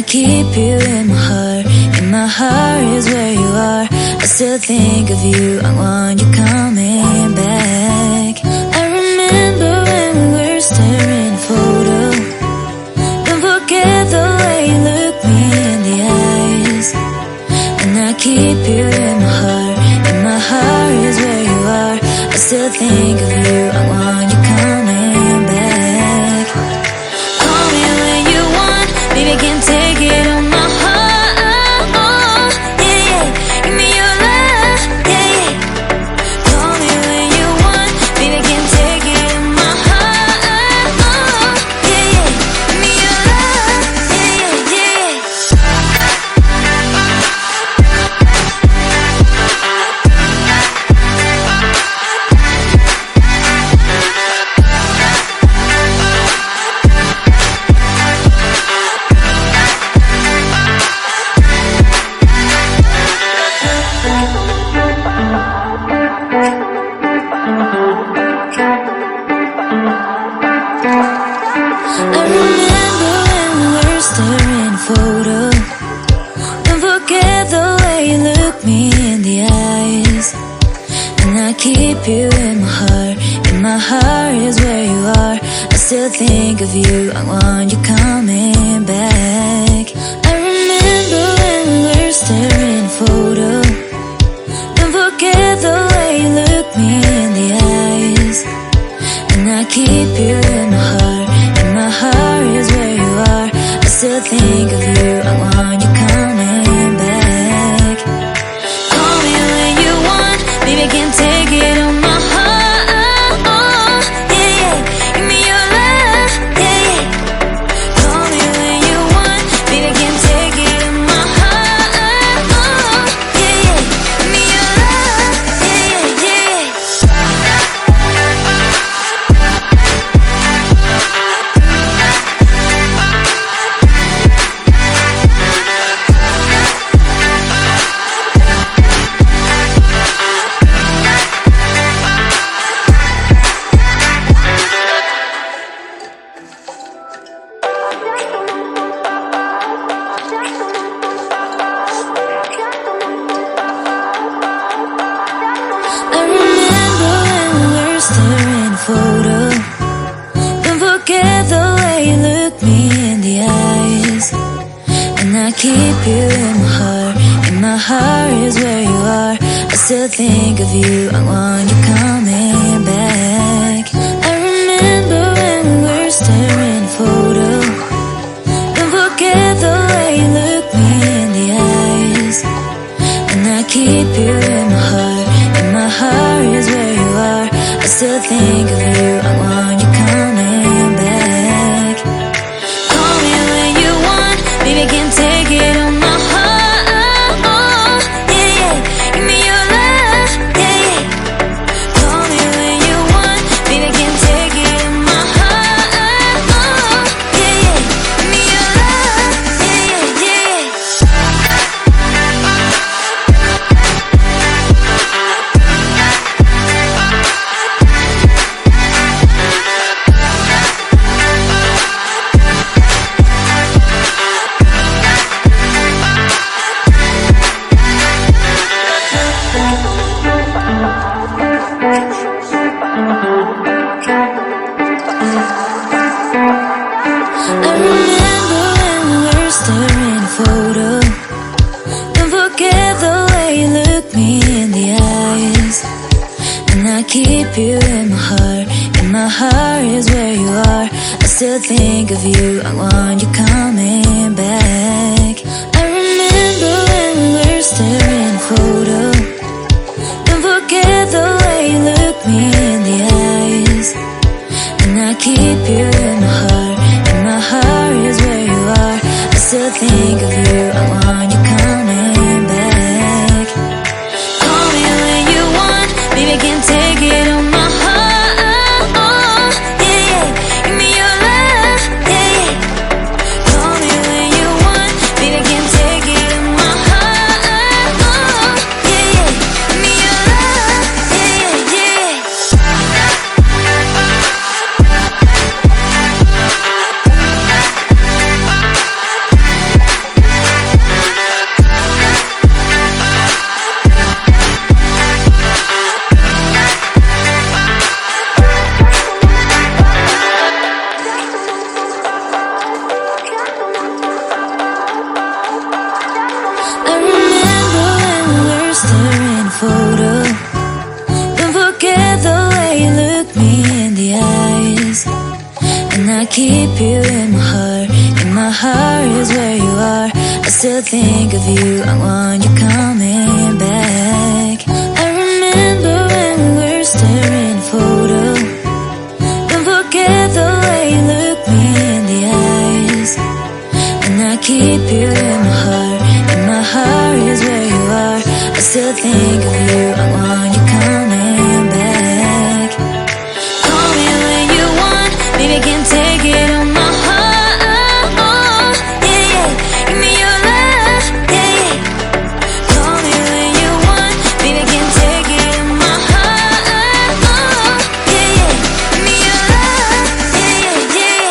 keep you in my heart. In my heart is where you are. I still think of you. I want you coming back. I remember when we were staring at a photo. Don't forget the way you look me in the eyes. And I keep you in my heart. In my heart is where you are. I still think of you. I want you coming back. Call me when you want. Baby, I can't take it on my heart. Yeah, yeah. Give me your love. Yeah, yeah. Call me when you want. Baby, I can't take it on my heart. Yeah, yeah. Give me your love. Yeah, yeah, I remember when we were staring at a photo. Don't forget the way you look me in the eyes. And I keep you in my heart. In my heart is where you are. I still think of you. I want you coming back. I remember when we were staring at a photo. Don't forget the way you look me in the eyes. And I keep you in my heart. In my heart is where you are. I still think of you. I want you coming back. Call me when you want. Baby, I can't take it on my heart. Yeah, yeah. Give me your love. Yeah, yeah. Call me when you want. Baby, I can't take it on my heart. Yeah, yeah. Give me your love. Yeah, yeah. I remember when we were staring at a photo. Don't forget the way you look me in the eyes. And I keep you in my heart. In my heart is where you are. I still think of you. I want you coming back. I remember when we were staring at a photo. Don't forget the way you look me in the eyes. And I keep you in my heart. In my heart is where you are. I still think of you. I want you coming back. Call me when you want. Baby, I can't take it on my heart. Yeah, yeah. Give me your love. Yeah, yeah. Call me when you want. Baby, I can't take it on my heart. Yeah, yeah. Give me your love. Yeah, yeah, yeah. I remember when we were staring at a photo. Don't forget the way you look me in the eyes. And I keep you in my heart. In my heart is where you are. I still think of you. I want you coming back. Call me when you want. Baby, I can't take it on my heart. Yeah, yeah. Give me your love. Yeah, yeah. Call me when you want. Baby, I can't take it on my heart. Yeah, yeah. Give me your love. Yeah, yeah. I remember when we were staring at a photo. Don't forget the way you look me in the eyes. And I keep you in my heart. In my heart is where you are. I still think of you. I want you coming back. I remember when we were staring at a photo. Don't forget the way you look me in the eyes. And I keep you in my heart. In my heart is where you are. I still think of you. I want you coming back. Call me when you want. Baby, I can't take it on my heart. Yeah, yeah. Give me your love. Yeah, yeah. Call me when you want. Baby, I can't take it on my heart. Yeah, yeah. Give me your love. Yeah, yeah. keep you in my heart. And my heart is where you are. I still think of you, I want you coming back. I remember when we were staring at a photo. Don't forget the way you look me in the eyes. And I keep you in my heart. And my heart is where you are. I still think of you, I want you coming back. Call me when you want, baby, I can't take it on my heart. Yeah, yeah, give me your love, yeah, yeah. Call me when you want, baby, I can't take it on my heart. Yeah, yeah, give me your love, yeah, yeah, yeah.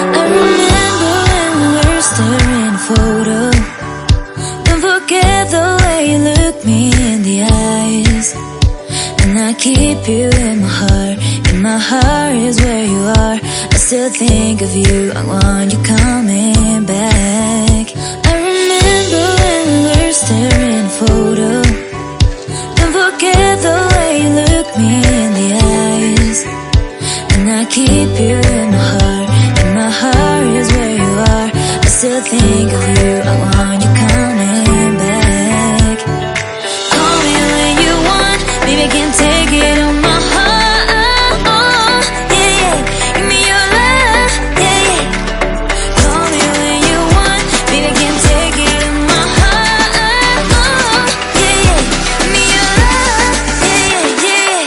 I remember when we were staring at a photo. Don't forget the way you look me in the eyes. And I keep you in my heart. And my heart is where you are. I still think of you, I want you coming back. I remember when we were staring at a photo. Don't forget the way you look me in the eyes. And I keep you in my heart. And my heart is where you are. I still think of you, I want you coming back. Call me when you want, baby, I can't take it on my heart. Yeah, yeah, give me your love, yeah, yeah. Call me when you want, baby, I can't take it on my heart. Yeah, yeah, give me your love, yeah, yeah, yeah.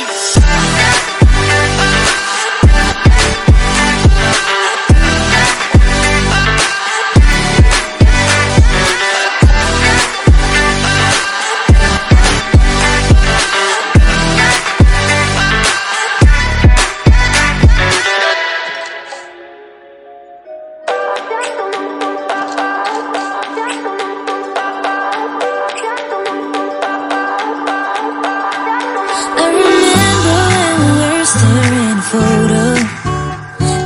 I remember when we were staring at a photo.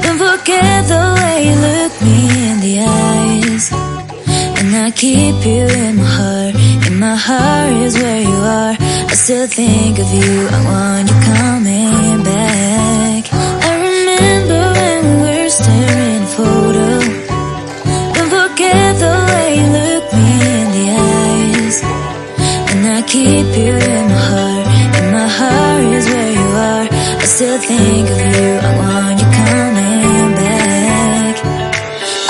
Don't forget the way you look me in the eyes. And I keep you in my heart. And my heart is where you are. I still think of you, I want you coming back. I remember when we were staring at a photo. Don't forget the way you look me in the eyes. And I keep you in my heart. And my heart is where you are. I still think of you, I want you coming back.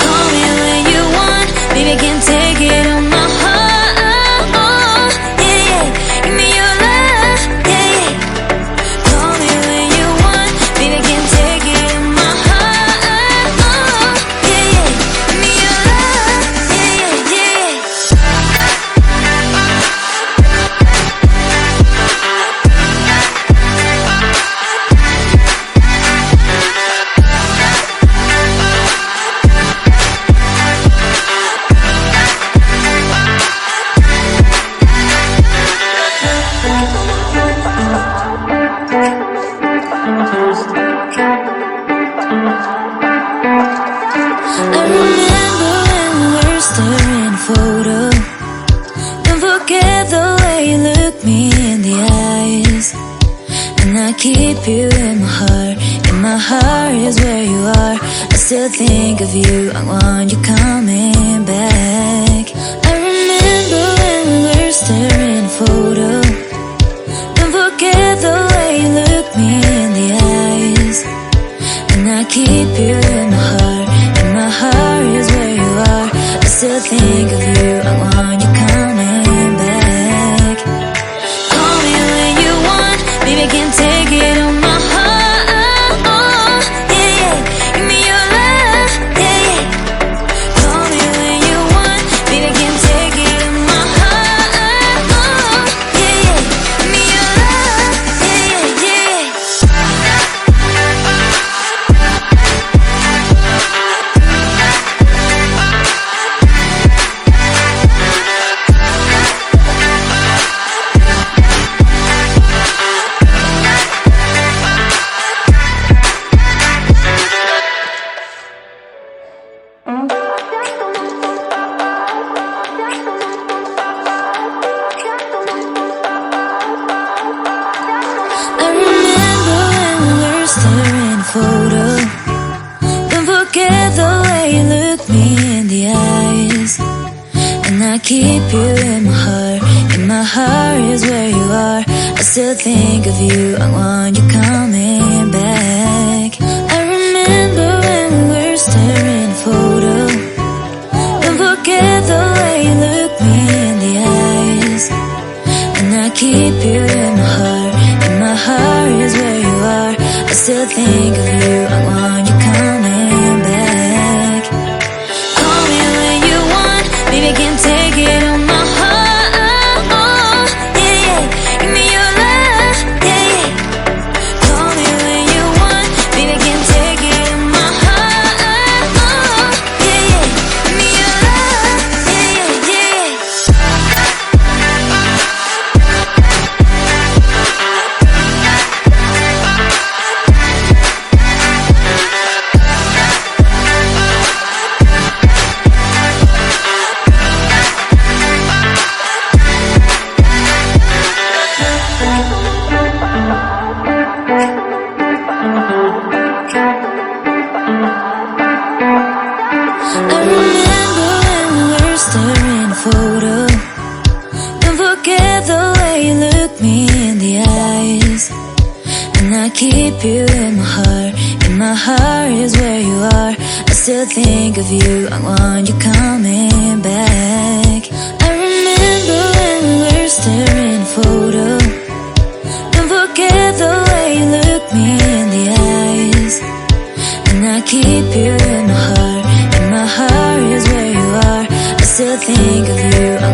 Call me when you want, baby, I can't take it on my heart. Yeah, yeah, give me your love, yeah, yeah. Call me when you want, baby, I can't take it on my heart. Yeah, yeah, give me your love, yeah, yeah, yeah. I remember when we were staring at a photo. Don't forget the way you look me in the eyes. And I keep you in my heart. And my heart is where you are. I still think of you, I want you coming back. I remember when we were staring at a photo. Don't forget the way you look me in the eyes. And I keep you in my heart. And my heart is where you are. I still think of you, I want you coming back. Call me when you want, baby, I can't take it on my heart. Yeah, yeah, give me your love, yeah, yeah. Call me when you want, baby, I can't take it on my heart. Yeah, yeah, give me your love, yeah, yeah, yeah. I keep you in my heart. In my heart is where you are. I still think of you. I want you coming back. I remember when we were staring at a photo. Don't forget the way you look me in the eyes. And I keep you in my heart. In my heart is where you are. I still think of you. I want you coming back. Call me when you want. Baby, I can't take it on my heart. Yeah, yeah. Give me your love. Yeah, yeah. Call me when you want. Baby, I can't take it on my heart. Yeah, yeah. Give me your love. Yeah, yeah, yeah. I remember when we were staring at a photo. Don't forget the way you look me in the eyes. And I keep you in my heart. In my heart is where you are. I still think of you. I want you coming back. I remember when we were staring at a photo. Don't forget the way you look me in the eyes. And I keep you in my heart. In my heart is where you are. I still think of you. I